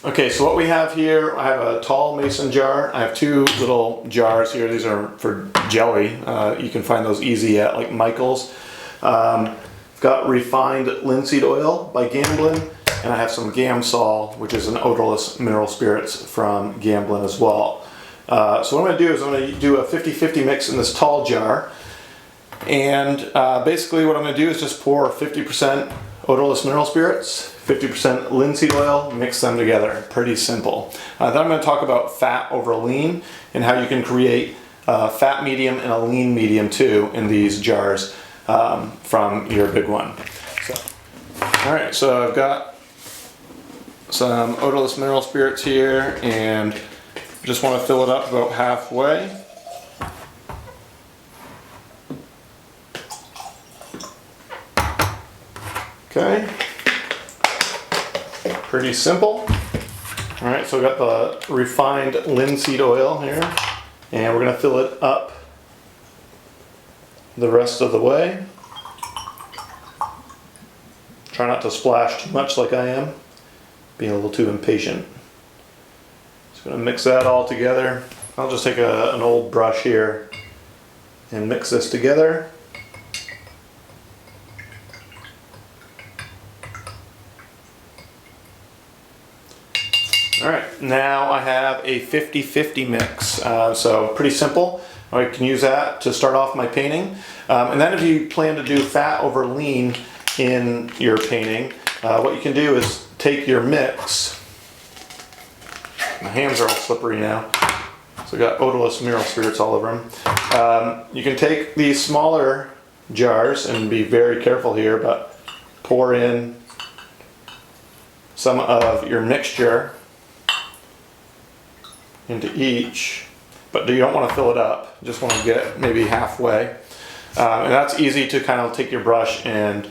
Okay, so what we have here, I have a tall mason jar. I have two little jars here. These are for jelly. You can find those easy at like Michael's. Got refined linseed oil by Gamblin, and I have some Gamsol, which is an odorless mineral spirits from Gamblin as well. So what I'm going to do is I'm going to do a 50-50 mix in this tall jar. And basically what I'm going to do is just pour 50% odorless mineral spirits, 50% linseed oil, mix them together. Pretty simple. Then I'm going to talk about fat over lean and how you can create a fat medium and a lean medium too in these jars from your big one. Alright, so I've got some odorless mineral spirits here and just want to fill it up about halfway. Okay, pretty simple. All right, so I've got the refined linseed oil here, and we're going to fill it up the rest of the way. Try not to splash too much like I am, being a little too impatient. Just going to mix that all together. I'll just take an old brush here and mix this together. Alright, now I have a 50-50 mix, so pretty simple. I can use that to start off my painting. And then if you plan to do fat over lean in your painting, what you can do is take your mix. My hands are all slippery now, so I've got odorless mineral spirits all over them. You can take these smaller jars and be very careful here, but pour in some of your mixture into each, but you don't want to fill it up. You just want to get maybe halfway. And that's easy to kind of take your brush and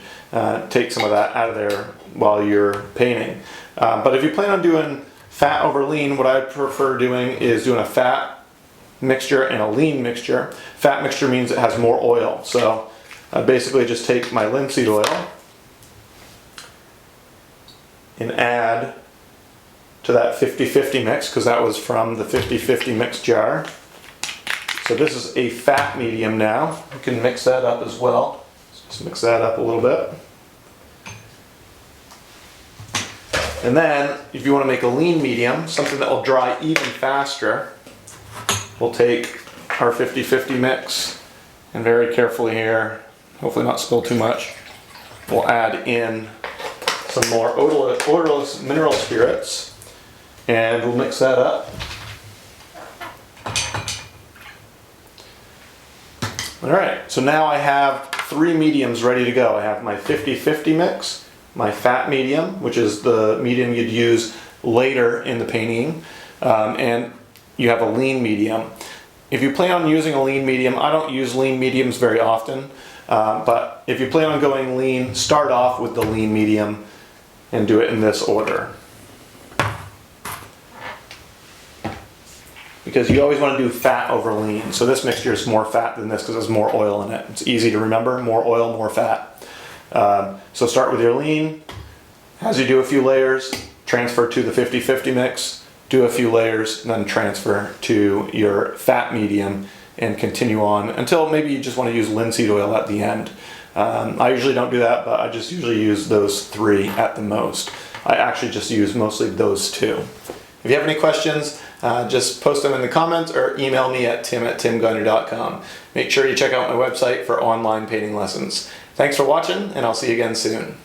take some of that out of there while you're painting. But if you plan on doing fat over lean, what I prefer doing is doing a fat mixture and a lean mixture. Fat mixture means it has more oil. So I basically just take my linseed oil and add to that 50-50 mix, because that was from the 50-50 mix jar. So this is a fat medium now. You can mix that up as well. Just mix that up a little bit. And then if you want to make a lean medium, something that will dry even faster, we'll take our 50-50 mix and very carefully here, hopefully not spill too much, we'll add in some more odorless mineral spirits. And we'll mix that up. Alright, so now I have three mediums ready to go. I have my 50-50 mix, my fat medium, which is the medium you'd use later in the painting, and you have a lean medium. If you plan on using a lean medium, I don't use lean mediums very often, but if you plan on going lean, start off with the lean medium and do it in this order. Because you always want to do fat over lean. So this mixture is more fat than this because there's more oil in it. It's easy to remember, more oil, more fat. So start with your lean. As you do a few layers, transfer to the 50-50 mix, do a few layers, and then transfer to your fat medium and continue on until maybe you just want to use linseed oil at the end. I usually don't do that, but I just usually use those three at the most. I actually just use mostly those two. If you have any questions, just post them in the comments or email me at tim@timgunner.com. Make sure you check out my website for online painting lessons. Thanks for watching, and I'll see you again soon.